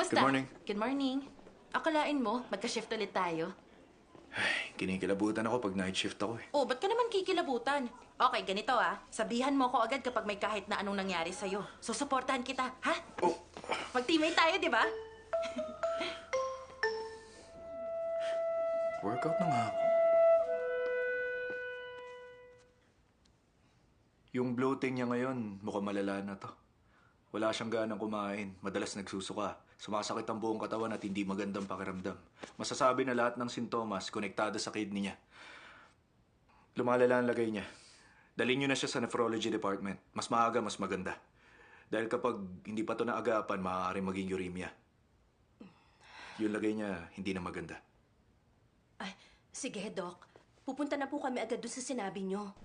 Kamusta? Good morning. Good morning. Akalain mo, magka-shift ulit tayo. Kinikilabutan ako pag night shift ako eh. Oh, ba't ka naman kikilabutan? Okay, ganito ah. Sabihan mo ko agad kapag may kahit na anong nangyari sa'yo. Susuportahan kita, ha? Oh, Mag-teammate tayo, di ba? workout na nga ako. Yung bloating niya ngayon, mukhang malala na to. Wala siyang ganang kumain. Madalas nagsusuka. Sumasakit ang buong katawan at hindi magandang pakiramdam. Masasabi na lahat ng sintomas konektado sa kidney niya. Lumalala ang lagay niya. Dalhin niyo na siya sa nephrology department. Mas maaga, mas maganda. Dahil kapag hindi pa ito naagapan, maaaring maging uremia. Yung lagay niya, hindi na maganda. Ay, sige, Doc. Pupunta na po kami agad doon sa sinabi nyo.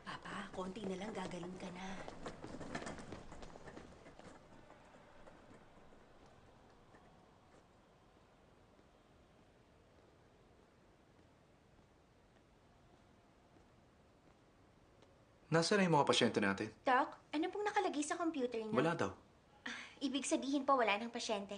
Papa, konti na lang gagaling ka na. Nasaan na yung mga pasyente natin? Doc, ano pong nakalagay sa computer niyo? Wala daw. Ibig sabihin po wala ng pasyente.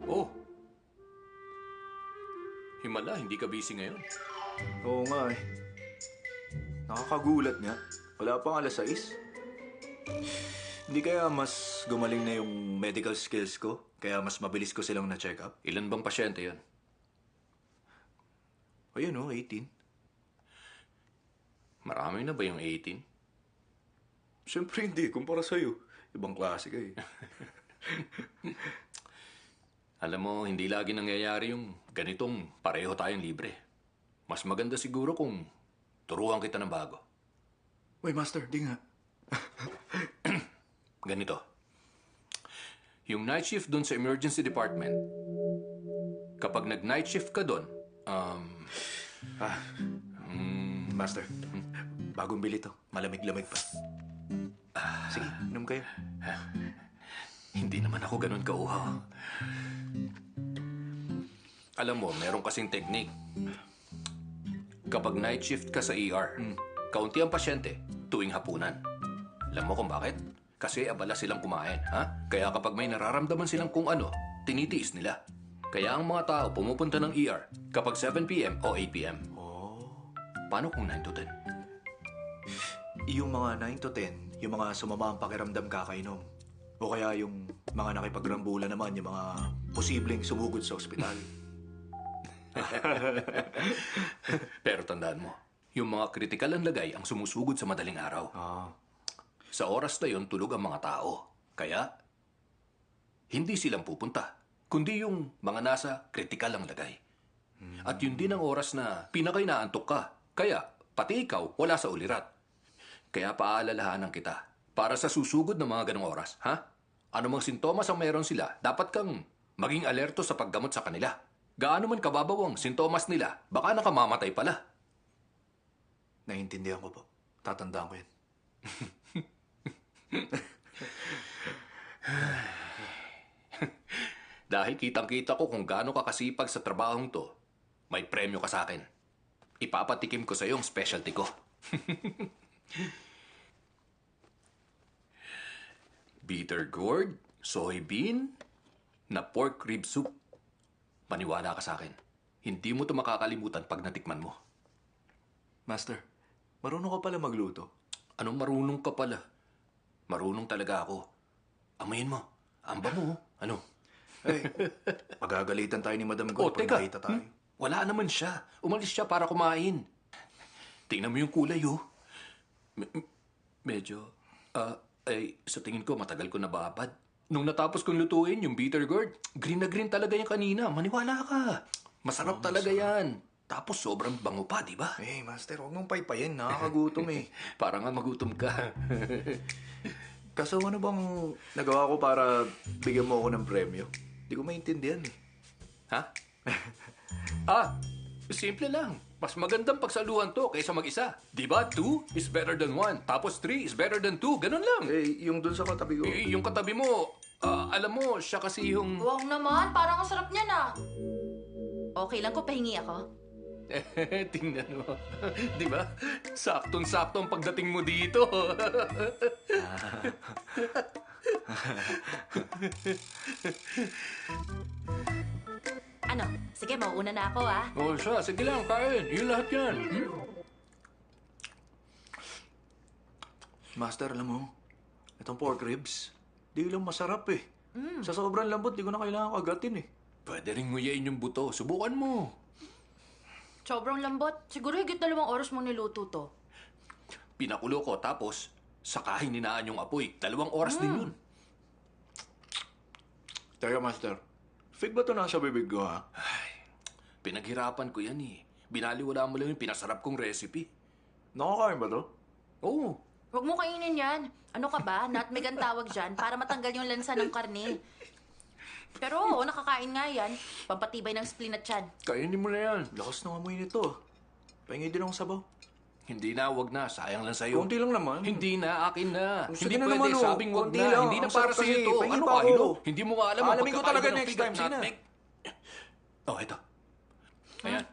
Oh. Himala, hindi ka busy ngayon. Oo nga eh. Nakakagulat nga. Wala pang alas 6. Hindi kaya mas gumaling na yung medical skills ko? Kaya mas mabilis ko silang na-check up? Ilan bang pasyente yan? Ayun oh, 18. Marami na ba yung 18? Siyempre hindi, kumpara sa'yo. Ibang klase ka eh. Alam mo, hindi lagi nangyayari yung ganitong pareho tayong libre. Mas maganda siguro kung turuan kita ng bago. Uy, master, di nga. Ganito. Yung night shift doon sa emergency department, kapag nag-night shift ka doon, Master, bagong bili to. Malamig-lamig pa. Sige, inom kayo. hindi naman ako ganun kauhaw. Alam mo, meron kasing technique. Kapag night shift ka sa ER, kaunti ang pasyente tuwing hapunan. Alam mo kung bakit? Kasi abala silang kumain, ha? Kaya kapag may nararamdaman silang kung ano, tinitiis nila. Kaya ang mga tao pumupunta ng ER kapag 7 p.m. o 8 p.m. Oh. Paano kung 9 to 10? Yung mga 9 to 10, yung mga sumama ang pakiramdam kakainom. O kaya yung mga nakipagrambula naman, yung mga posibleng sumugod sa ospital. Pero tandaan mo, yung mga kritikal ang lagay ang sumusugod sa madaling araw. Ah. Sa oras na yon, tulog ang mga tao. Kaya, hindi silang pupunta, kundi yung mga nasa kritikal ang lagay. At yun din ang oras na pinakainaantok ka. Kaya, pati ikaw, wala sa ulirat. Kaya paalalahanan kita, para sa susugod ng mga ganong oras, ha? Ano mang sintomas ang meron sila, dapat kang maging alerto sa paggamot sa kanila. Gaano man kababaw ang sintomas nila, baka nakamamatay pala. Naiintindihan ko po. Tatandaan ko yan. Dahil kitang-kita ko kung gaano ka kasipag sa trabahong to, may premyo ka sa akin. Ipapatikim ko sa iyo ang specialty ko. Bitter gourd, soybean, na pork rib soup. Maniwala ka sa akin. Hindi mo to makakalimutan pag natikman mo. Master, marunong ka pala magluto. Anong marunong ka pala? Marunong talaga ako. Amoyin mo. Amba mo. Ano? Ay, magagalitan tayo ni Madam Gold pag teka. nakita tayo. Wala naman siya. Umalis siya para kumain. Tingnan mo yung kulay, oh. Medyo, sa tingin ko, matagal ko nababad. Nung natapos kong lutuin, yung bitter gourd, green na green talaga yung kanina. Maniwala ka. Masarap talaga yan. Tapos sobrang bango pa, di ba? Eh, Master, huwag mong paypayin. Nakakagutom eh. Para nga magutom ka. Kaso ano bang nagawa ko para bigyan mo ako ng premyo? Di ko maintindihan eh. Ha? Simple lang. Mas magandang pagsaluhan to kaysa mag-isa. Di ba? 2 is better than 1. Tapos 3 is better than 2. Ganun lang. Eh, yung dun sa katabi ko. Yung katabi mo, alam mo, siya kasi yung... Wow naman, parang ang sarap niyan ah. Okay lang ko, pahingi ako. Tingnan mo. Di ba? Saktong-sakto ang pagdating mo dito. Ano? Sige, mauuna na ako ah. Siya. Sige lang, kain. Yun lahat yan. Master, alam mo, itong pork ribs, di lang masarap eh. Sa sobrang lambot, di ko na kailangan kagatin eh. Pwede rin nguyain yung buto. Subukan mo. Sobrang lambot. Siguro higit 2 oras mong niluto to. Pinakulo ko, tapos saka hininaan yung apoy. 2 oras din yun. Teka, Master. Fit ba ito nasa bibig ko, ha? Pinaghirapan ko yan eh. Binaliwala mo lang yung pinasarap kong recipe. Nakakain ba to? Oo. Huwag mo kainin yan. Ano ka ba? Nutmeg ang tawag dyan para matanggal yung lansa ng karne. Pero oo, nakakain nga yan. Pampatibay ng spleen at tiyan. Kainin mo na yan. Lakas ng amoy nito. Pahingi din akong sabaw. Hindi na, wag na. Sayang lang sa'yo. Konti lang naman. Hindi na, akin na. Sige Hindi na pwede, naman, oh. sabing wag Konti na. lang. Hindi na Ang para sarap sa'yo kasi. ito. Pahingi Ano pa ka, ako. Hilo? Hindi mo nga alam ang Alamin ko pagkakaiba talaga ng next bigat, time. Sige na. nutmeg. Ayan.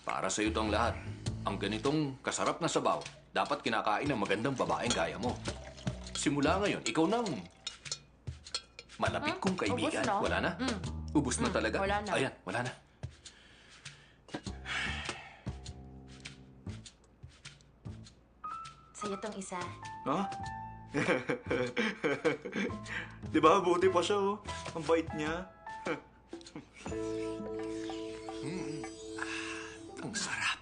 Para sa'yo itong lahat. Ang ganitong kasarap na sabaw, dapat kinakain ng magandang babaeng gaya mo. Simula ngayon, ikaw nang malapit kong kaibigan. Ubus na. Wala na? Ubus na talaga? wala na. Ayan, wala na. Sa'yo tong isa. Ha? Di ba? Buti pa siya, oh. Ang bait niya. Ang sarap.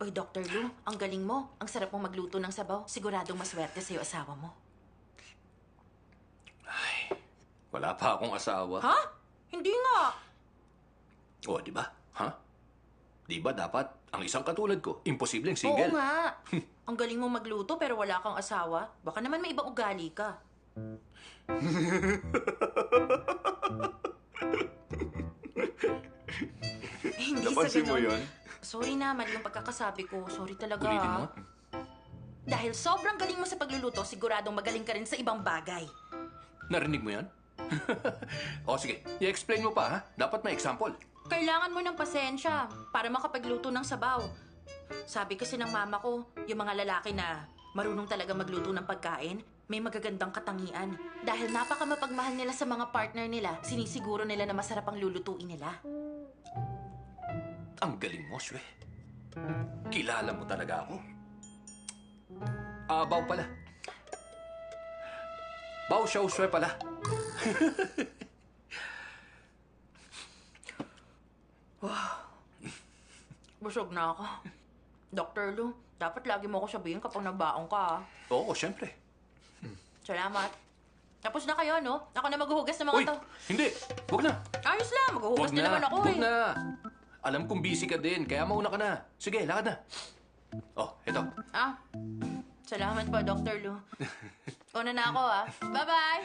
Oy, Dr. Lu, ang galing mo. Ang sarap mong magluto ng sabaw. Siguradong maswerte sa'yo asawa mo. Wala pa akong asawa. Ha? Hindi nga. O, di ba? Ha? Di ba dapat ang isang katulad ko, imposibleng Oo single? nga. Ang galing mo magluto pero wala kang asawa. Baka naman may ibang ugali ka. Hindi sa Napansin mo ganun. yun? Sorry na, mali yung pagkakasabi ko. Sorry talaga. Ulitin mo? Dahil sobrang galing mo sa pagluluto, siguradong magaling ka rin sa ibang bagay. Narinig mo yan? O sige, i-explain mo pa ha? Dapat may example. Kailangan mo ng pasensya para makapagluto ng sabaw. Sabi kasi ng mama ko, yung mga lalaki na marunong talaga magluto ng pagkain, may magagandang katangian. Dahil napakamapagmahal nila sa mga partner nila, sinisiguro nila na masarap ang lulutuin nila. Ang galing mo, Shwe. Kilala mo talaga ako. Baw pala. Baw siya, Shwe pala. Busog na ako. Dr. Lu, dapat lagi mo ako sabihin kapag nagbaong ka. Oo, syempre. Salamat. Tapos na kayo, no? Ako na maghuhugas ng mga Uy, to. hindi. Huwag na. Ayos lang, maghuhugas din naman ako Huwag na. Alam kong busy ka din, kaya mauna ka na. Sige, lakad na. Oh, eto. Salamat po, Dr. Lu. Una na ako, Bye-bye!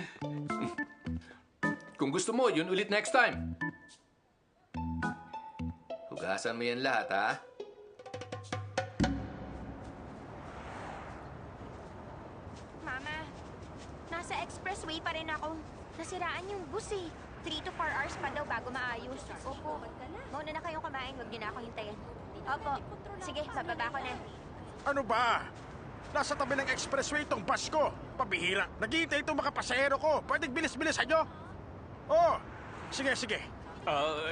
Kung gusto mo, yun ulit next time. Hugasan mo yan lahat, ha? Mama, nasa expressway pa rin ako. Nasiraan yung bus eh. 3 to 4 hours pa daw bago maayos. Opo. Mauna na kayong kumain, huwag niyo na ako hintayin. Opo. Sige, bababa ko na. Ano ba? Nasa tabi ng expressway itong bus ko. Pabihira. Naghihintay itong mga pasahero ko. Pwedeng bilis-bilisan nyo? Oo. Sige, sige.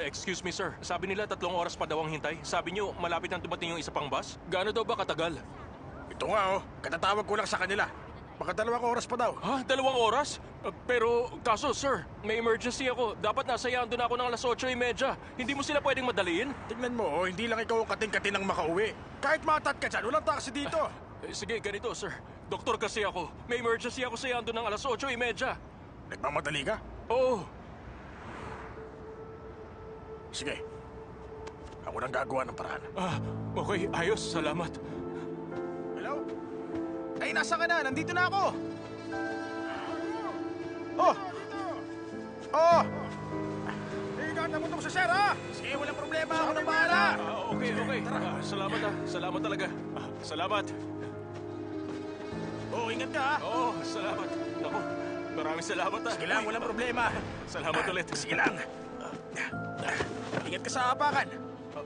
Excuse me, sir. Sabi nila 3 oras pa daw ang hintay. Sabi niyo, malapit nang dumating yung isa pang bus. Gaano daw ba katagal? Ito nga, oh. Katatawag ko lang sa kanila. Baka 2 oras pa daw. Ha? 2 oras? Pero, kaso, sir, may emergency ako. Dapat nasa yando na ako ng alas 8:30. Hindi mo sila pwedeng madaliin? Tingnan mo, oh. Hindi lang ikaw ang kating-kating ng makauwi. Kahit matat ka dyan, walang taxi dito. Sige, ganito, sir. Doktor kasi ako. May emergency ako sa yando ng alas 8:30. Nagmamadali ka? Oo. Sige. Ako nang gagawa ng paraan. Okay, ayos. Salamat. Hello? Ay, nasa ka na? Nandito na ako! Oh! Oh! Ingatan mo itong si Sir, ha? Sige, walang problema. Ako nang bahala. Okay. Salamat Salamat talaga. Salamat. Oh, ingat ka, ha? Oo, salamat. Naku, maraming salamat Sige lang, walang problema. Salamat ulit. Sige lang. Ingat ka sa hapakan.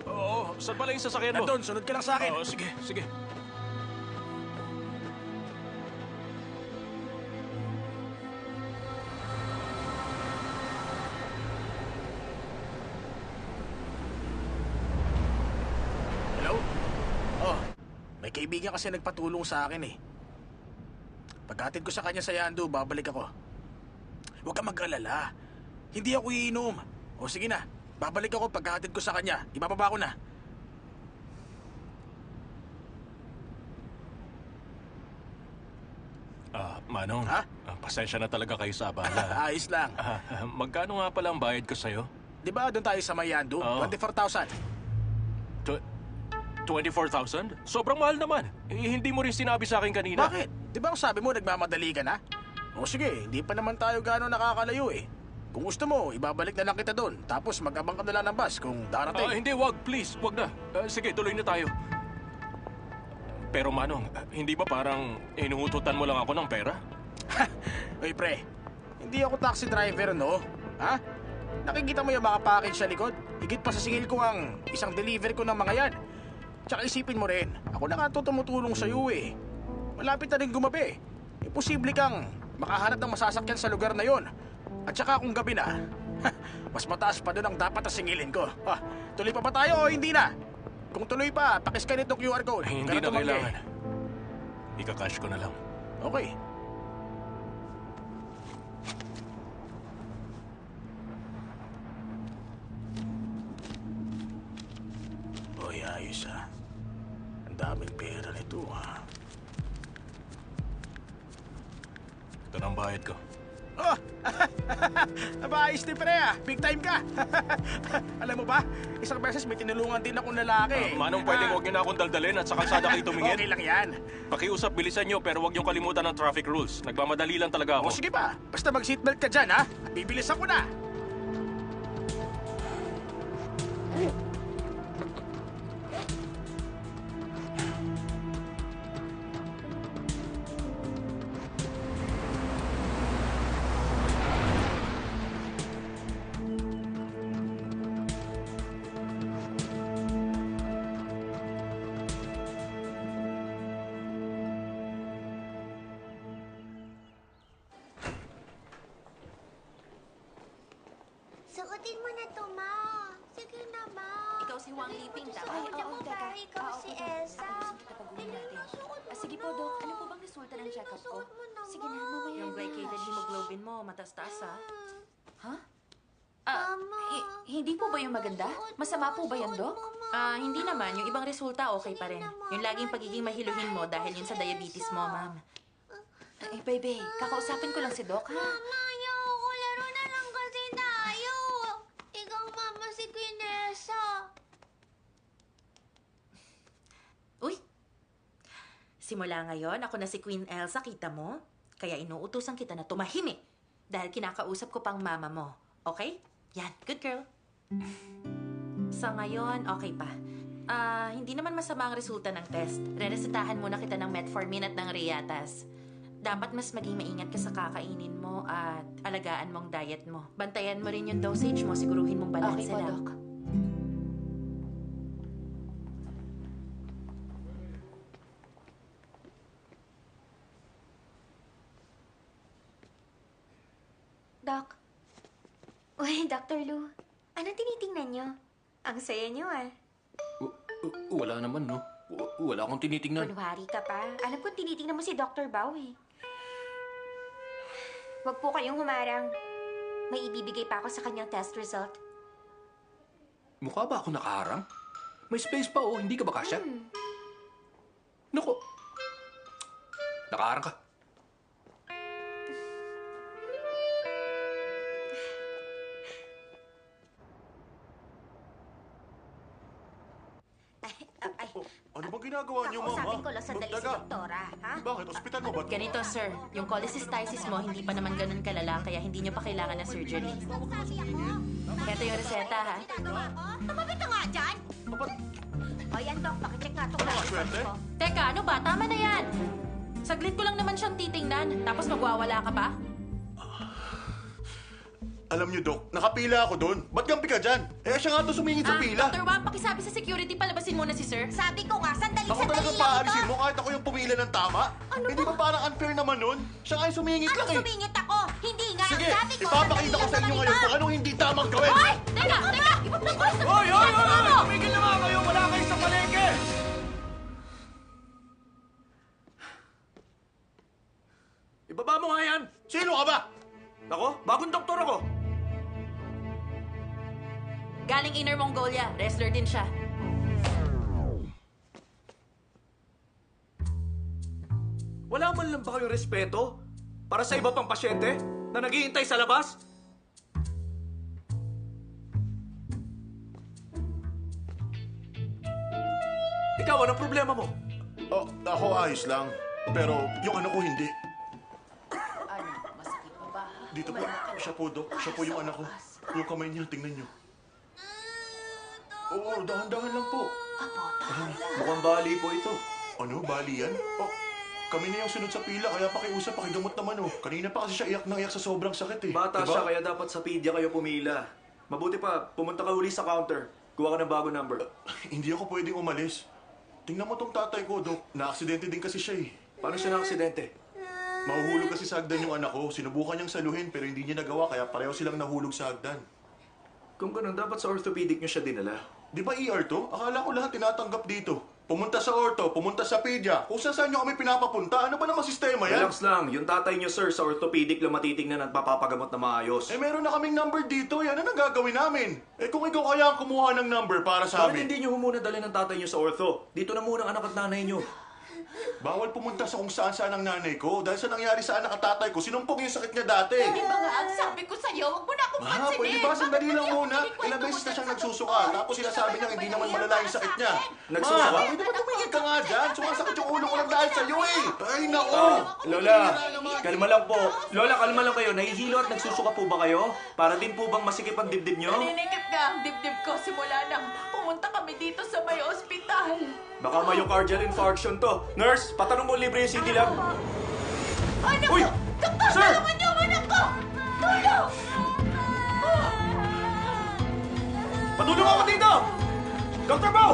Oo, saan pala yung sasakyan mo? Nandun, sunod ka lang sa akin. Oo, sige. Hello? Oh, may kaibigan kasi nagpatulong sa akin eh. Pagkatid ko sa kanya sa Yando, babalik ako. Huwag ka mag-alala. Hindi ako iinom. O sige na, babalik ako pagkatid ko sa kanya. Ibababa ko na. Manong, Ha? pasensya na talaga kayo sa abala. Ayos lang. Magkano nga pala ang bayad ko sa'yo? Di ba doon tayo sa may Yando? Oo. 24,000. 24,000? Sobrang mahal naman. Hindi mo rin sinabi sa akin kanina. Bakit? Di ba ang sabi mo nagmamadali ka na? O sige, hindi pa naman tayo gano'n nakakalayo eh. Kung gusto mo, ibabalik na lang kita doon. Tapos mag-abang ka na lang ng bus kung darating. Hindi, wag. Please, wag na. Sige, tuloy na tayo. Pero Manong, hindi ba parang inuututan mo lang ako ng pera? Oy pre, hindi ako taxi driver, no? Ha? Nakikita mo yung mga package sa likod? Higit pa sa singil ko ang isang delivery ko ng mga yan. Tsaka isipin mo rin, ako na nga ito tumutulong sa'yo eh. Malapit na rin gumabi. Imposible kang makahanap ng masasakyan sa lugar na yon. At saka kung gabi na, mas mataas pa doon ang dapat na singilin ko. Tuloy pa ba tayo o hindi na? Kung tuloy pa, pakiscan itong QR code. Hindi na Ganun tumanggi. kailangan. Ika-cash ko na lang. Okay. Uy, ayos ah. Ang daming pera nito ah. Ito na ang bayad ko. Oh! Aba, ayos ni pre ah. Big time ka. Alam mo ba, isang beses may tinulungan din akong lalaki. Manong, pwede huwag niyo na akong daldalin at sa kalsada kayo tumingin? Okay lang yan. Pakiusap, bilisan niyo pero huwag niyo kalimutan ang traffic rules. Nagmamadali lang talaga O ako. sige pa, basta mag-seatbelt ka dyan ha. Bibilis ako na. Suotin mo na to, Ma. Sige na, Ma. Ikaw si Wang Liping, tama? Suotin mo ba? Ikaw si Elsa. Sige po, Dok. Ano po bang resulta ng check-up ko? Suot mo na, Sige na, Ma. mamaya. Yung glycated hemoglobin mo, mataas-taas ha? Ha? Mama. Hindi po ba yung maganda? Masama po ba yan, Dok? Hindi naman. Yung ibang resulta, okay pa rin. Yung laging pagiging mahiluhin mo dahil yun sa diabetes mo, ma'am. Baby, kakausapin ko lang si Doc, ha? Mama, ayoko. Laro na lang kasi tayo. Ikaw, Mama, si Queen Elsa. Uy! Simula ngayon, ako na si Queen Elsa, kita mo? Kaya inuutusan kita na tumahimik dahil kinakausap ko pang mama mo. Okay? Yan, good girl. Sa ngayon, okay pa. Hindi naman masama ang resulta ng test. Reresetahan muna kita ng metformin at ng Riatas. Dapat mas maging maingat ka sa kakainin mo at alagaan mong diet mo. Bantayan mo rin yung dosage mo, siguruhin mong balanse Okay po, lang. Doc. Doc. Uy, Dr. Lu. Anong tinitingnan niyo? Ang saya niyo ah. Wala naman, no? Wala akong tinitingnan. Kunwari ka pa. Alam ko tinitingnan mo si Dr. Bao eh. Huwag po kayong humarang. May ibibigay pa ako sa kanyang test result. Mukha ba ako nakaharang? May space pa, oh. Hindi ka ba kasya? Naku. Nakaharang ka. Ano bang ginagawa niyo, ma'am? Kakausapin ko lang sandali si Teka, Doktora, ha? bakit? Ospital mo ba to? Ganito, sir. Yung cholecystitis mo, hindi pa naman ganun kalala, kaya hindi nyo pa kailangan ng surgery. Ito yung reseta, ha? Tumapit ka nga dyan! O yan, Dok, pakicheck nga itong lahat swerte? ko. Teka, ano ba? Tama na yan! Saglit ko lang naman siyang titingnan, tapos magwawala ka pa? Alam niyo, Dok, nakapila ako doon. Ba't gampi ka dyan? Eh, siya nga to sumingit sa pila. Dr. Wang, pakisabi sa security, palabasin muna si sir. Sabi ko nga, sandali Ako talaga lang paalisin ito. mo kahit ako yung pumila ng tama? Hindi ba parang unfair naman nun? Siya nga yung sumingit lang Ano eh. sumingit ako? Hindi nga. Sige, Sabi ko, ipapakita ko sa inyo ngayon kung anong hindi tamang gawin. Hoy! Teka! Ipapagpulis na Hoy! Tumigil na nga kayo! Wala kayo sa palengke! Ibaba mo nga yan! Sino ka ba? Ako? Bagong doktor ako! Galing Inner Mongolia. Wrestler din siya. Wala man lang ba kayong respeto? Para sa iba pang pasyente na naghihintay sa labas? Ikaw, anong problema mo? Oh, ako ayos lang. Pero yung anak ko hindi. Ano? Masakit pa ba? Dito po, siya po, Dok. Siya po yung anak ko. Yung kamay niya, tingnan niyo. Oo, dahan-dahan lang po. Mukhang bali po ito. Ano, bali yan? Oh, kami na yung sunod sa pila, kaya pakiusap, pakigamot naman oh. Kanina pa kasi siya iyak na iyak sa sobrang sakit eh. Bata Diba? siya, kaya dapat sa pedya kayo pumila. Mabuti pa, pumunta ka uli sa counter. Kuha ka ng bago number. Hindi ako pwedeng umalis. Tingnan mo tong tatay ko, Dok. Na-aksidente din kasi siya eh. Paano siya na-aksidente? Mahuhulog kasi sa hagdan yung anak ko. Sinubukan niyang saluhin pero hindi niya nagawa kaya pareho silang nahulog sa hagdan. Kung ganun, dapat sa orthopedic niyo siya dinala. Di ba ER to? Akala ko lahat tinatanggap dito. Pumunta sa ortho, pumunta sa pedya. Kung saan niyo kami pinapapunta, ano ba naman sistema yan? Relax lang. Yung tatay niyo, sir, sa orthopedic lang matitignan at papapagamot na maayos. Eh meron na kaming number dito. Yan ang gagawin namin. Eh kung ikaw kaya ang kumuha ng number para sa Bakit amin. hindi niyo muna dalhin ng tatay niyo sa ortho? Dito na muna ang anak at nanay niyo. Bawal pumunta sa kung saan-saan ang nanay ko. Dahil sa nangyari sa anak at tatay ko, sinumpong yung sakit niya dati. Di ba nga ang sabi ko sa'yo? Huwag mo na akong Ma, pansinin! pwede ba? Sandali lang muna. Kinikwento Ilang mo beses na dyan siyang sa nagsusuka. doktor. Tapos sinasabi niya hindi naman Hindi malala yung para sakit sa niya. akin. Nagsusuka? Ma, pwede ba tumigil ka nga dyan? Sumasakit yung ulo ko lang dahil sa'yo eh. Ay, nako. Lola, kalma lang po. Lola, kalma lang kayo. Nahihilo at nagsusuka po ba kayo? Para din po bang masikip ang dibdib niyo? Naninikip nga ang dibdib ko simula nang pumunta kami dito sa may ospital. Baka myocardial infarction to. Nurse, patanong mo libre yung CT lab. Anak Uy! ko! Doktor, Sir! tulungan niyo ang anak ko! Tulong! Patulong ako dito! Dr. Bao!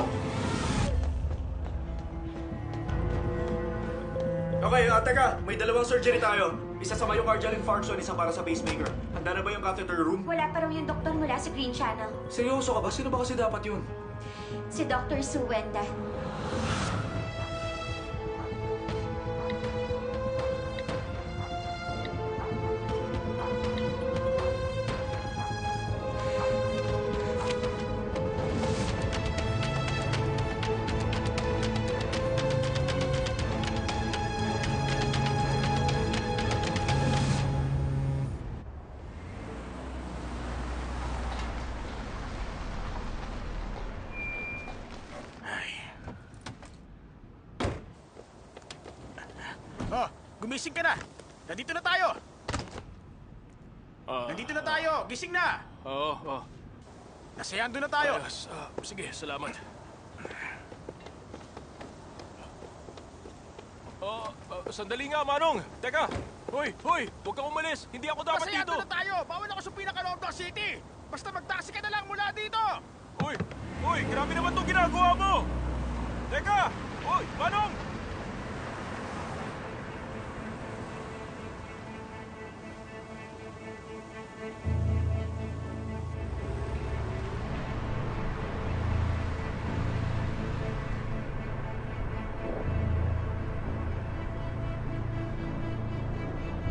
Okay, teka. May dalawang surgery tayo. Isa sa myocardial infarction, isa para sa pacemaker. Handa na ba yung catheter room? Wala pa raw yung doktor mula sa Green Channel. Seryoso ka ba? Sino ba kasi dapat yun? Si Dr. Suwenda. Oh, gumising ka na. Nandito na tayo. Nandito na tayo. Gising na. Oo. Nasayando na tayo. Ayos. Sige, salamat. Sandali nga, Manong. Teka. Hoy, huwag kang umalis. Hindi ako dapat dito. Nasayando na tayo. Bawal ako sa pinaka-loob ng city. Basta mag-taxi ka na lang mula dito. Hoy, grabe naman itong ginagawa mo. Teka. Hoy, Manong.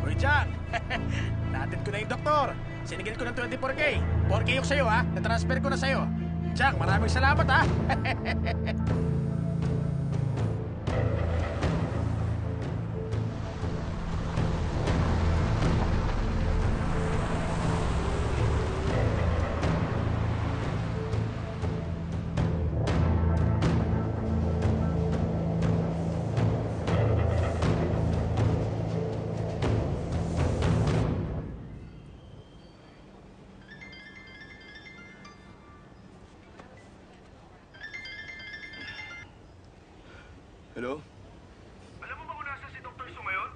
Hoy, Jack. Natin ko na yung doktor. Sinigil ko ng 24K. 4K yung sa'yo, ha? Na-transfer ko na sa'yo. Jack, maraming salamat, ha? Hello? Alam mo ba kung nasa si Dr. Su ngayon?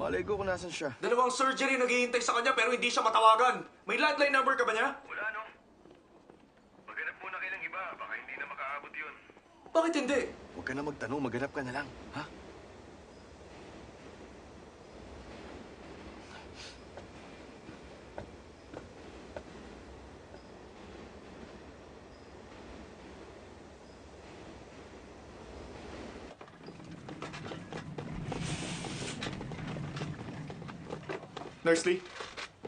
Malay ko kung nasan siya. Dalawang surgery naghihintay sa kanya pero hindi siya matawagan. May landline number ka ba niya? Wala, no? Maghanap muna kayo ng iba. Baka hindi na makaabot yun. Bakit hindi? Huwag ka na magtanong, maghanap ka na lang. Ha? Nurse Lee,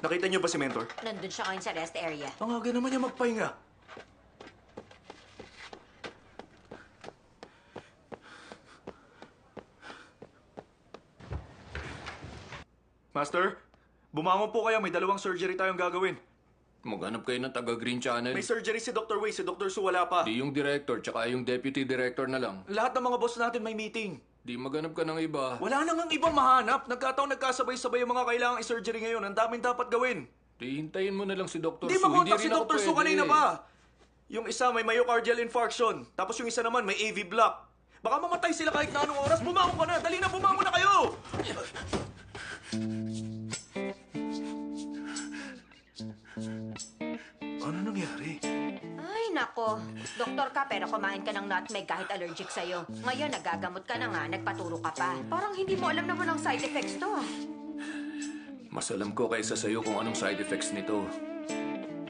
nakita niyo ba si Mentor? Nandun siya ngayon sa rest area. Ang aga naman niya magpahinga. Master, bumangon po kayo. May dalawang surgery tayong gagawin. Maghanap kayo ng taga Green Channel. May surgery si Dr. Wei, si Dr. Su wala pa. Di yung director, tsaka yung deputy director na lang. Lahat ng mga boss natin may meeting. Di maghanap ka ng iba. Wala nang ang ibang mahanap. Nagkataon nagkasabay-sabay yung mga kailangang i-surgery ngayon. Ang daming dapat gawin. Di hintayin mo na lang si Dr. Hindi Su. makontak si rin ako Dr. Su pwede. kanina pa. Yung isa may myocardial infarction. Tapos yung isa naman may AV block. Baka mamatay sila kahit na anong oras. Bumangon ka na. Dali na, bumangon na kayo. Ano nangyari? Ay, nako. Doktor ka pero kumain ka ng nutmeg kahit allergic sa'yo. Ngayon, nagagamot ka na nga, nagpaturo ka pa. Parang hindi mo alam naman ang side effects to. Mas alam ko kaysa sa'yo kung anong side effects nito.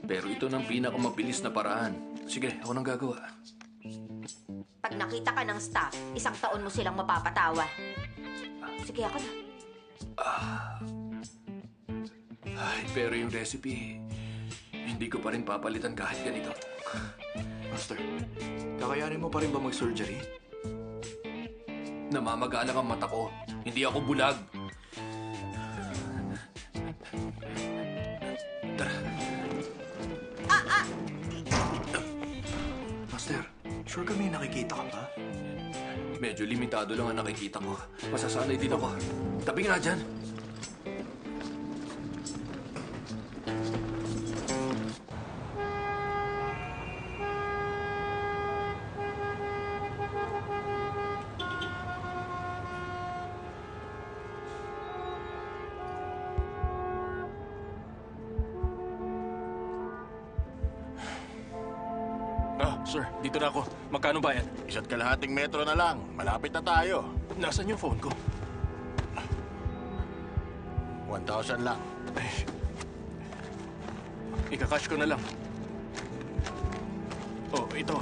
Pero ito ng pinakamabilis na paraan. Sige, ako nang gagawa. Pag nakita ka ng staff, 1 taon mo silang mapapatawa. Sige, ako na. Ay, pero yung recipe, hindi ko pa rin papalitan kahit ganito. Master, kakayanin mo pa rin ba mag-surgery? Namamagalang ang mata ko. Hindi ako bulag. Tara. Master, sure ka may nakikita ka pa? Medyo limitado lang ang nakikita ko. Masasanay din ako. Tabi nga dyan. Sir, dito na ako. Magkano bayad? 1.5 metro na lang. Malapit na tayo. Nasaan yung phone ko? 1,000 lang. Ay. Ikakash ko na lang. Oh, ito.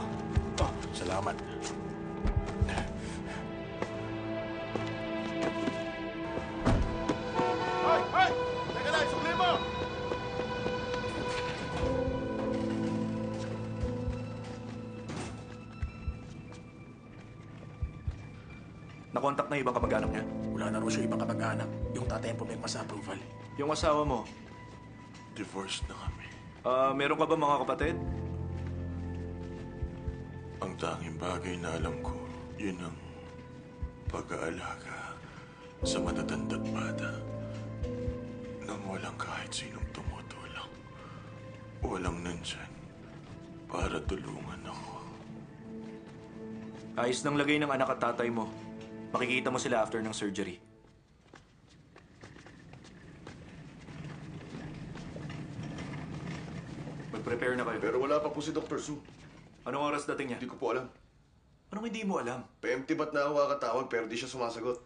Oh, Salamat. Hoy! Hoy! Teka lang, sukli mo! Nakontak na yung ibang kamag-anak niya? Wala na raw siya ibang kamag-anak. Yung tatay ang pumirma sa approval. Yung asawa mo, Divorced na kami. meron ka ba mga kapatid? Ang tanging bagay na alam ko, yun ang pag-aalaga sa matatanda't bata nang walang kahit sinong tumutulong. Walang nandyan para tulungan ako. Ayos ng lagay ng anak at tatay mo. Makikita mo sila after ng surgery. Mag-prepare na kayo. Pero wala pa po si Dr. Su. Anong oras dating niya? Hindi ko po alam. Anong hindi mo alam? Pa-empty ba't na ako kakatawag pero di siya sumasagot?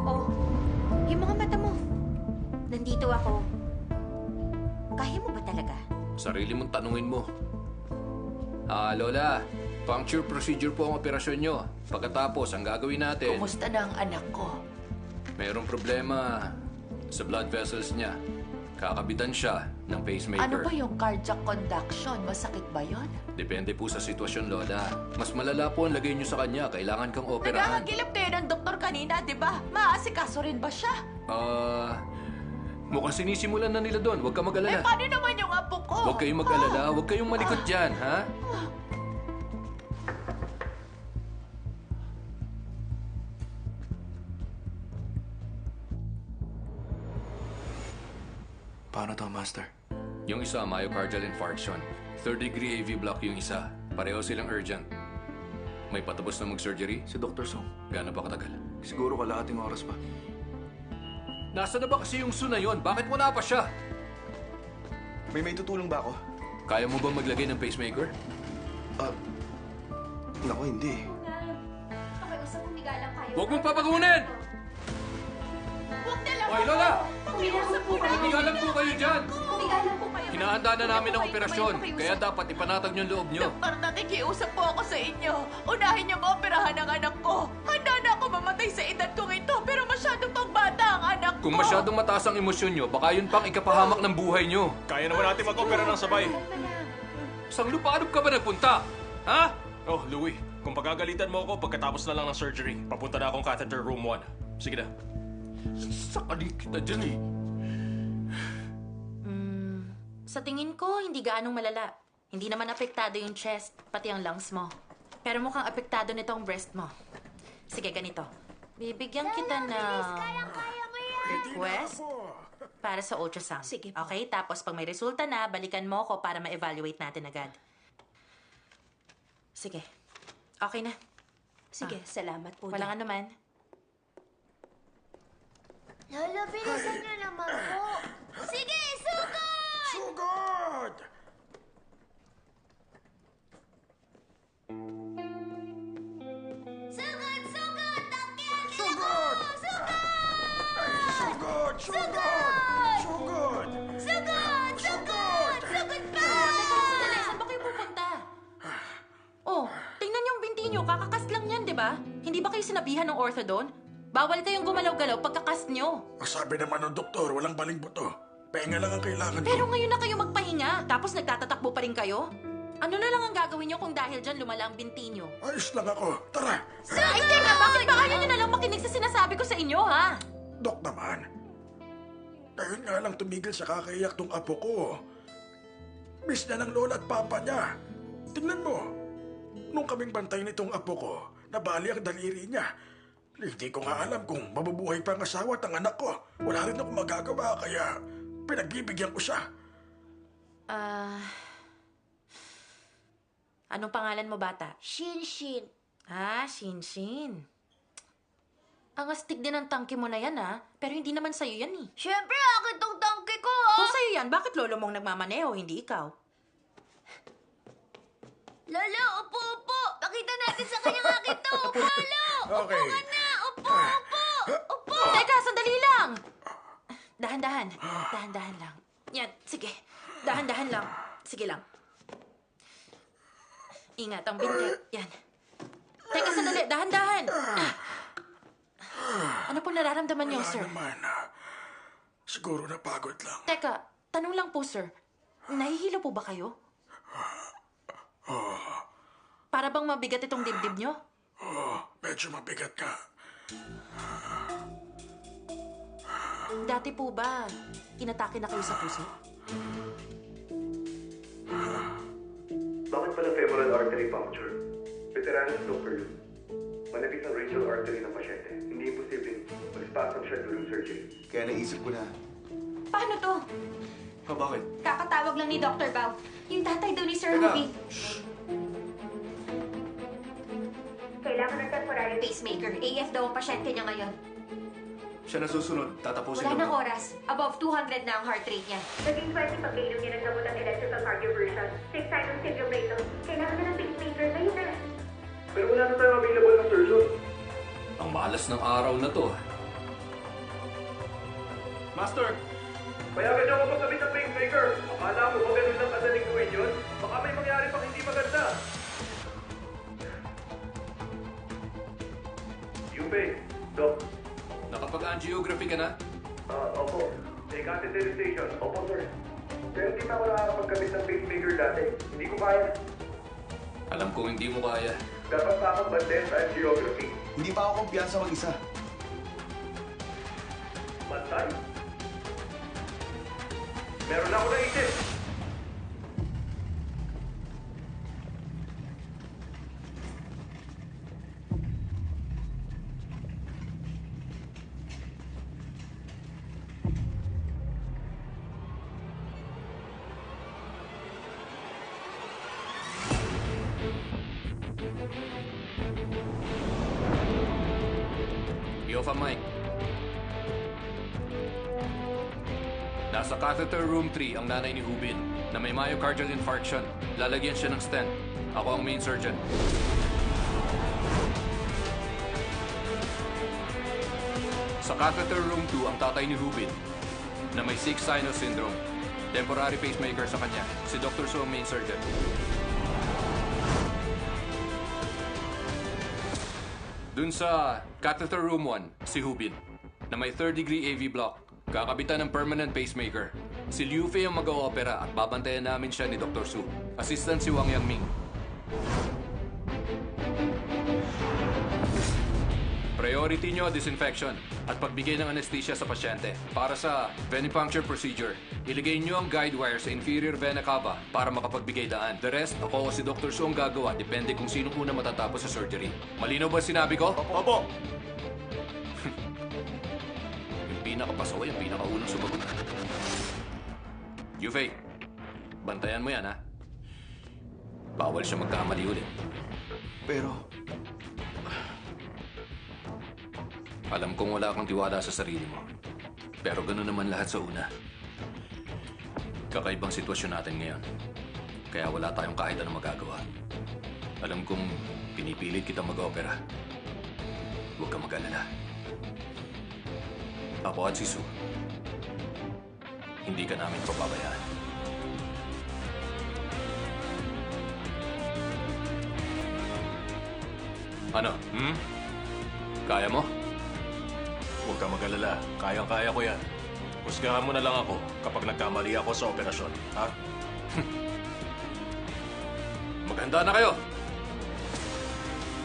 Oh, yung mga mata mo. Nandito ako. Kaya mo ba talaga? Sarili mong tanungin mo. Lola. Puncture procedure po ang operasyon nyo. Pagkatapos, ang gagawin natin... Kumusta na ang anak ko? Mayroong problema sa blood vessels niya. Kakabitan siya ng pacemaker. Ano ba yung cardiac conduction? Masakit ba yon? Depende po sa sitwasyon, Lola. Mas malala po ang lagay niyo sa kanya. Kailangan kang operahan. Nagkakagilap kayo ng doktor kanina, di ba? Maasikaso rin ba siya? Mukhang sinisimulan na nila doon. Huwag ka mag-alala. Paano naman yung apo ko? Huwag kayong mag-alala. Huwag kayong malikot dyan, ha? Paano to, Master? Yung isa, myocardial infarction. 3rd degree AV block yung isa. Pareho silang urgent. May patapos na mag-surgery? Si Dr. Song. Gaano ba katagal? Siguro kalahating oras pa. Nasaan na ba kasi yung Su na yun? Bakit wala pa siya? May tutulong ba ako? Kaya mo ba maglagay ng pacemaker? Naku, hindi. Pakiusap kung lang kayo. Huwag mong papagunin! Huwag na lang Hoy, Lola! Pakiusap po namin. Humigalan po kayo dyan! Bigalan po kayo. Hinahanda na namin ang operasyon, kaya dapat ipanatag yung loob nyo. Doktor, nakikiusap po ako sa inyo. Unahin niyo maoperahan ang anak ko. Handa na ako mamatay sa edad kong ito, pero masyadong pang bata ang anak ko. Kung masyadong mataas ang emosyon nyo, baka yun pang ikapahamak ng buhay nyo. Kaya naman natin mag-opera ng sabay. Sang lupaanop ka ba nagpunta? Ha? Oh, Louie, kung pagagalitan mo ako pagkatapos na lang ng surgery, papunta na akong catheter room 1. Sige na. Sakali kita dyan eh. Sa tingin ko, hindi gaanong malala. Hindi naman apektado yung chest, pati ang lungs mo. Pero mukhang apektado nito ang breast mo. Sige, ganito. Bibigyan kita ng Kaya mo yan! request para sa ultrasound. Sige po. Okay, tapos pag may resulta na, balikan mo ako para ma-evaluate natin agad. Sige. Okay na. Sige, salamat po. Walang anuman. Lolo, bilisan niyo naman po. Sige, sugod! Sugod! Sugod! Sugod! Takyan! Sugod! Sugod! Sugod! Sugod! Sugod! Sugod! Sugod! Sugod pa! Sandali, saan ba kayo pupunta? Oh, tingnan yung binti nyo. Kakakas lang yan, di ba? Hindi ba kayo sinabihan ng orthodon? Bawal kayong gumalaw-galaw pagkakas nyo. Ang sabi naman ng doktor, walang baling buto. Pahinga lang ang kailangan Pero ngayon na kayo magpahinga, tapos nagtatatakbo pa rin kayo? Ano na lang ang gagawin nyo kung dahil dyan lumala ang binti nyo? Ayos lang ako. Tara! Ay, teka, bakit ba ayaw nyo na lang makinig sa sinasabi ko sa inyo, ha? Dok naman. Ngayon nga lang tumigil sa kakaiyak tong apo ko. Miss niya ng lola at papa niya. Tingnan mo. Nung kaming bantay nitong apo ko, nabali ang daliri niya. Hindi ko nga alam kung mabubuhay pa ang asawa at ang anak ko. Wala rin ako magagawa kaya pinagbibigyan ko siya. Anong pangalan mo, bata? Shin-shin. Ah, Shinshin. Ang astig din ng tangke mo na yan, ha? Pero hindi naman sa'yo yan, eh. Siyempre, akin tong tangke ko, ha? Kung sa'yo yan, bakit lolo mong nagmamaneho, hindi ikaw? Lolo, upo, upo. Pakita natin sa kanya akin to. Upo, Lolo. Okay. Upo ka na. Upo, upo. Upo. Teka, sandali lang! Dahan-dahan. Dahan-dahan lang. Yan, sige. Dahan-dahan lang. Sige lang. Ingat ang binti. Yan. Teka, sandali. Dahan-dahan. Ano po nararamdaman niyo, sir? Naman, siguro napagod lang. Teka, tanong lang po, sir. Nahihilo po ba kayo? Para bang mabigat itong dibdib niyo? Medyo mabigat ka. Dati po ba, inatake na kayo sa puso? Bakit pala femoral artery puncture? Veteranous Dr. Lu. Manipis ang radial artery ng pasyente. Hindi imposibleng mag-spasm siya during surgery. Kaya naisip ko na. Paano to? Bakit? Kakatawag lang ni Dr. Bao. Yung tatay daw ni Sir Teka. Ruby. Kailangan ng temporary pacemaker. AF daw ang pasyente niya ngayon. Siya na susunod. Tatapusin Wala namin. nang oras. Above 200 na ang heart rate niya. Naging 20 pag-inom niya ng gamot ang electrical cardioversion. 6 cycle syndrome rate. Kailangan na ng pacemaker ngayon na. Pero wala na tayong available ng surgeon. Ang malas ng araw na to. Master! Payagan niyo ako magkabit ng pacemaker. Akala mo ba ganun lang kadaling gawin yun? Baka may mangyari pang hindi maganda. Yupe, Doc. Nakapag-angiography ka na? Opo. May catheterization. Opo, sir. Pero hindi pa ako nakakapagkabit ng pacemaker dati. Hindi ko kaya. Alam ko hindi mo kaya. Dapat pa akong bantayan sa angiography. Hindi pa ako kumpiyansa mag-isa. Bantay? Meron ako naisip. Yofa Mike. Nasa catheter room 3 ang nanay ni Hubin na may myocardial infarction. Lalagyan siya ng stent. Ako ang main surgeon. Sa catheter room 2 ang tatay ni Hubin na may 6 sinus syndrome. Temporary pacemaker sa kanya. Si Dr. Su ang main surgeon. Dun sa catheter room 1, si Hubin, na may 3rd-degree AV block, kakabitan ng permanent pacemaker. Si Liu Fei ang mag-oopera at babantayan namin siya ni Dr. Su. Assistant si Wang Yangming. Priority nyo, disinfection at pagbigay ng anesthesia sa pasyente. Para sa venipuncture procedure, iligay nyo ang guide wire sa inferior vena cava para makapagbigay daan. The rest, ako o si Dr. Su ang gagawa, depende kung sinong una matatapos sa surgery. Malinaw ba sinabi ko? Opo. Yung pinakapasaway, yung pinakaunang sumagot. Yufei, bantayan mo yan, ha? Bawal siya magkamali ulit. Pero, Alam kong wala kang tiwala sa sarili mo. Pero gano'n naman lahat sa una. Kakaibang sitwasyon natin ngayon. Kaya wala tayong kahit anong magagawa. Alam kong pinipilit kita mag-opera. Huwag kang mag-alala. Ako at si Su, hindi ka namin pababayaan. Ano? Kaya mo? Huwag ka mag-alala. Kayang-kaya ko yan. Husgahan mo na lang ako kapag nagkamali ako sa operasyon, ha? Maghanda na kayo!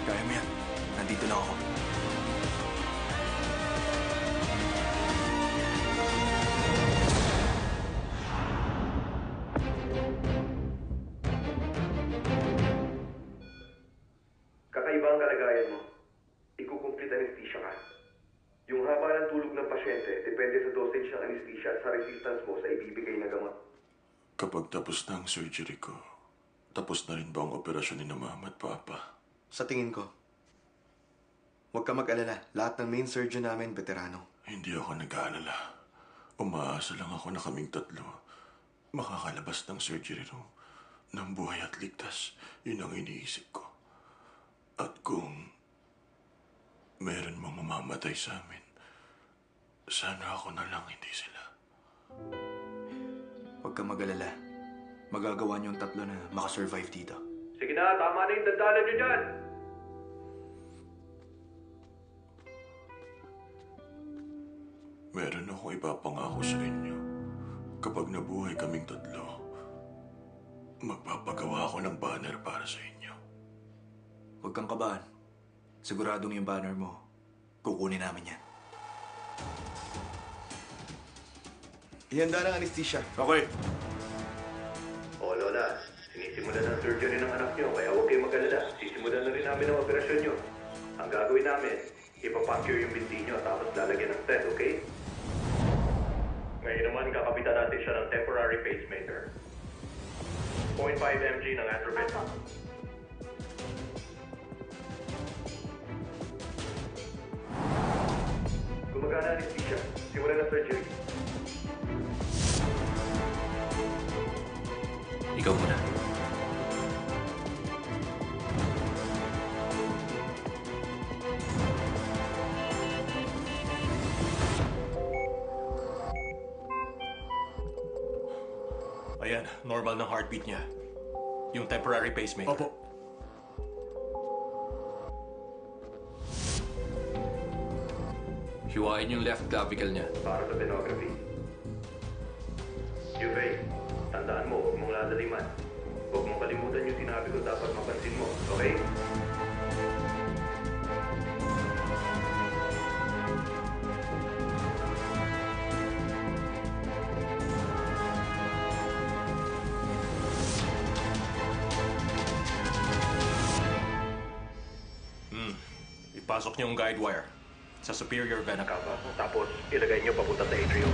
kaya mo yan. Nandito lang ako. Kakaiba ang kalagayan mo. Ikukumplete anesthesia ka. Yung haba ng tulog ng pasyente, depende sa dosage ng anesthesia at sa resistance mo sa ibibigay na gamot. Kapag tapos na ang surgery ko, tapos na rin ba ang operasyon ni na Mama at Papa? Sa tingin ko, huwag ka mag-alala. Lahat ng main surgeon namin, veterano. Hindi ako nag-aalala. Umaasa lang ako na kaming tatlo makakalabas ng surgery room ng buhay at ligtas. Yun ang iniisip ko. At kung meron mang mamamatay sa amin, sana ako na lang, hindi sila. Huwag ka mag-alala. Magagawa niyong tatlo na makasurvive dito. Sige na, tama na yung dandalan nyo dyan! Meron akong ipapangako sa inyo. Kapag nabuhay kaming tatlo, magpapagawa ako ng banner para sa inyo. Huwag kang kabahan. Siguradong yung banner mo, kukunin namin yan. Ihanda ng anesthesia. Okay. O Lola, sinisimulan ng surgery ng anak nyo, kaya huwag kayong mag-alala. Sisimulan na rin namin ang operasyon nyo. Ang gagawin namin, ipapuncture yung binti nyo tapos lalagyan ng stent, okay? Ngayon naman, kakapitan natin siya ng temporary pacemaker. 0.5 mg ng Atropine. Gumagana anesthesia. Simulan ng surgery. Ikaw muna. Ayan, normal ng heartbeat niya. Yung temporary pacemaker. Opo. Hiwain yung left clavicle niya. Para sa tenography. Yufei, tandaan mo, huwag mong lalaliman. Huwag mong kalimutan yung sinabi ko dapat mapansin mo, okay? Ipasok niyo yung guide wire sa superior vena cava. Tapos, ilagay niyo papunta sa atrium.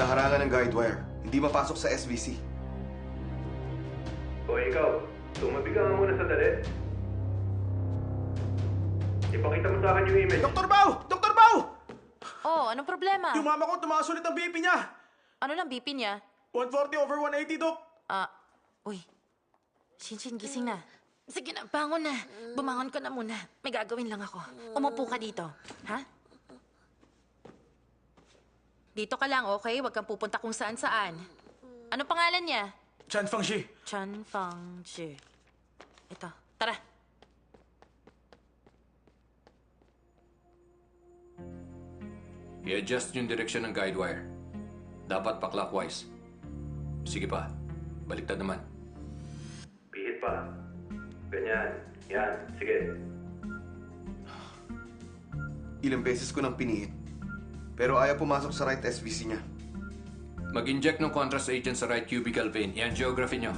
Naharangan ng guide wire. Hindi mapasok sa SVC. O ikaw, tumabi ka nga muna sandali. Ipakita mo sa akin yung email. Dr. Bao! Dr. Bao! Oh, anong problema? Yung mama ko tumaas ulit ang BP niya. Ano lang BP niya? 140/180, Dok. Uy. Shinshin, gising na. Sige na, bangon na. Bumangon ka na muna. May gagawin lang ako. Umupo ka dito. Ha? Dito ka lang, okay? Huwag kang pupunta kung saan-saan. Ano pangalan niya? Chan Fangshi. Chan Fangji. Ito, tara. I-adjust yung direksyon ng guide wire. Dapat pa clockwise. Sige pa, baliktad naman. Pihit pa. Ganyan. Yan. Sige. Ilang beses ko nang pinihit. Pero ayaw pumasok sa right SVC niya. Mag-inject ng contrast agent sa right cubical vein. Yan geography nyo.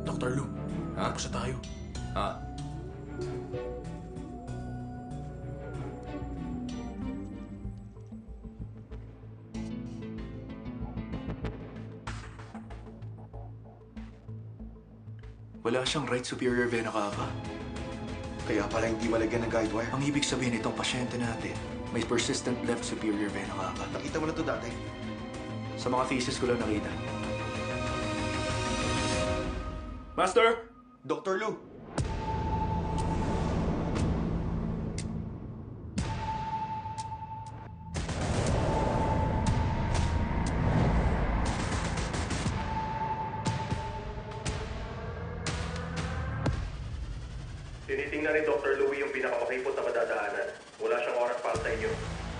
Dr. Lu, Ha? tapos na tayo. Ha? Wala siyang right superior vena cava. Kaya pala hindi malagyan ng guide wire. Ang ibig sabihin itong pasyente natin, may persistent left superior vena cava. Nakita mo na to dati. Sa mga thesis ko lang nakita. Master! Dr. Lu! Tinitingnan ni Dr. Louie yung pinakamakipot na madadaanan. Wala siyang oras para sa inyo.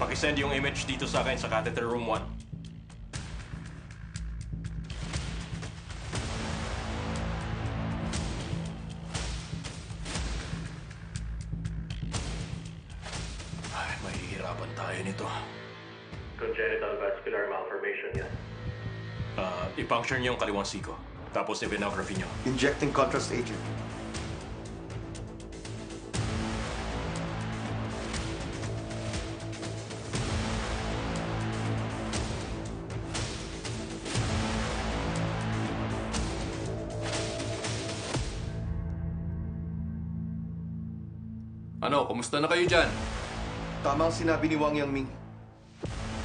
Pakisend yung image dito sa akin sa catheter room 1. Ay, mahihirapan tayo nito. Congenital vascular malformation yan. I-puncture niyo yung kaliwang siko. Tapos i-venography niyo. Injecting contrast agent. Ano, kumusta na kayo dyan? Tama ang sinabi ni Wang Yangming.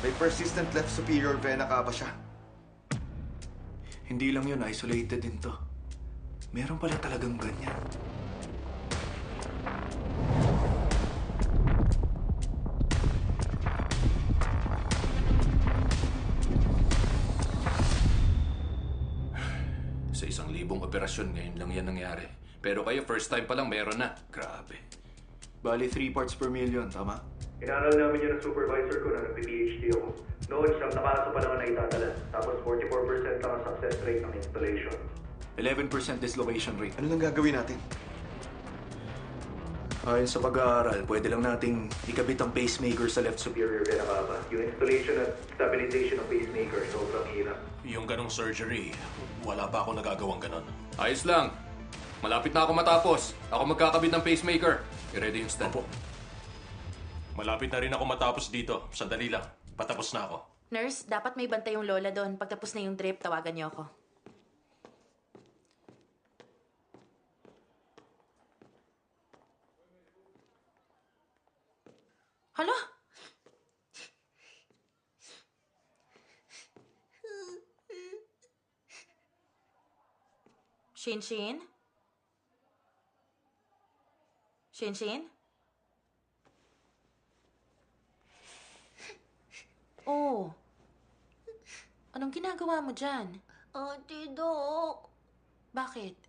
May persistent left superior vena cava siya. Hindi lang yun, isolated din to. Meron pala talagang ganyan. Sa 1,000 operasyon, ngayon lang yan nangyari. Pero kayo, first time pa lang, meron na. Grabe. Bali, 3 parts per million, tama? Inaaral namin yun ng supervisor ko na nag-PhD ako. Noon, siyang na kaso pa naman na itatala. Tapos 44% lang ang success rate ng installation. 11% dislocation rate. Ano lang gagawin natin? Ayon sa pag-aaral, pwede lang nating ikabit ang pacemaker sa left superior. Superior vena cava. Yung installation at stabilization ng pacemaker, sobrang hirap. Yung ganong surgery, wala pa ako nagagawang ganon. Ayos lang. Malapit na ako matapos. Ako magkakabit ng pacemaker. I-ready yung stand. Opo. Malapit na rin ako matapos dito. Sandali lang. Patapos na ako. Nurse, dapat may bantay yung lola doon. Pagtapos na yung drip, tawagan niyo ako. Hala? Shinshin? Shinshin? Oh. Anong ginagawa mo dyan? Ate Doc, Bakit?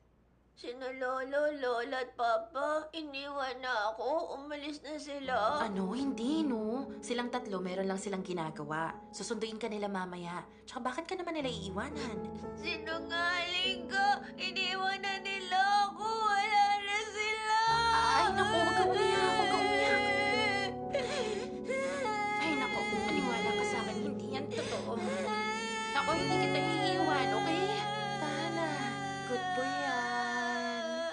sina Lolo, Lola at Papa, iniwan na ako. Umalis na sila. Ano? Hindi, no. Silang tatlo, meron lang silang ginagawa. Susunduin ka nila mamaya. Tsaka bakit ka naman nila iiwanan? Sinungaling ka. Iniwan na nila ako. Wala na sila. Ay, naku, huwag kang umiyak, huwag kang umiyak. Ay, naku, kung maniwala ka sa akin, hindi yan totoo. Naku, hindi kita iiwan, okay? Tahan na. Good boy yan.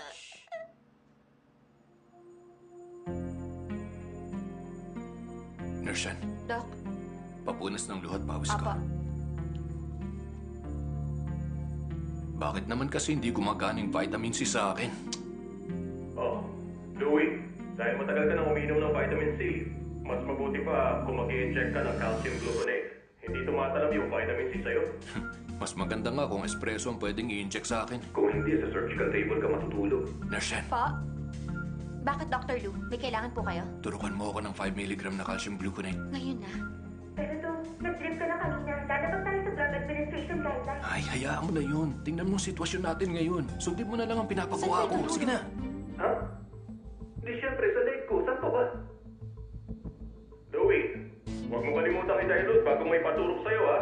Nurse Ann, Doc, papunas ng luhat pawis apa. ka. Bakit naman kasi hindi gumagana yung vitamin C sa akin? Oh, Louie, dahil matagal ka nang uminom ng vitamin C, mas mabuti pa kung mag-i-inject ka ng calcium gluconate. Hindi tumatalab yung vitamin C sa'yo. Mas maganda nga kung espresso ang pwedeng i-inject sa akin. Kung hindi, sa surgical table ka matutulog. Nurse Ann, Po? Bakit, Dr. Lou? May kailangan po kayo? turukan mo ako ng 5 mg na calcium gluconate. Ngayon na. Pero Dong, nag-drip ka na kanina. Lalabag tayo sa drug administration guidelines. Ay, hayaan mo na yun. Tingnan mo ang sitwasyon natin ngayon. Sundin mo na lang ang pinapagawa ko. Sige na. Ha? Di syempre sa leg ko. Saan pa ba? Louie, huwag mo kalimutang i-dilute bago may paturok sa'yo, ha?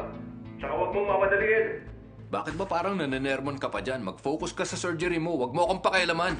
Tsaka huwag mong mamadaliin. Bakit ba parang nanenermon ka pa dyan? Mag-focus ka sa surgery mo. Huwag mo akong pakialaman.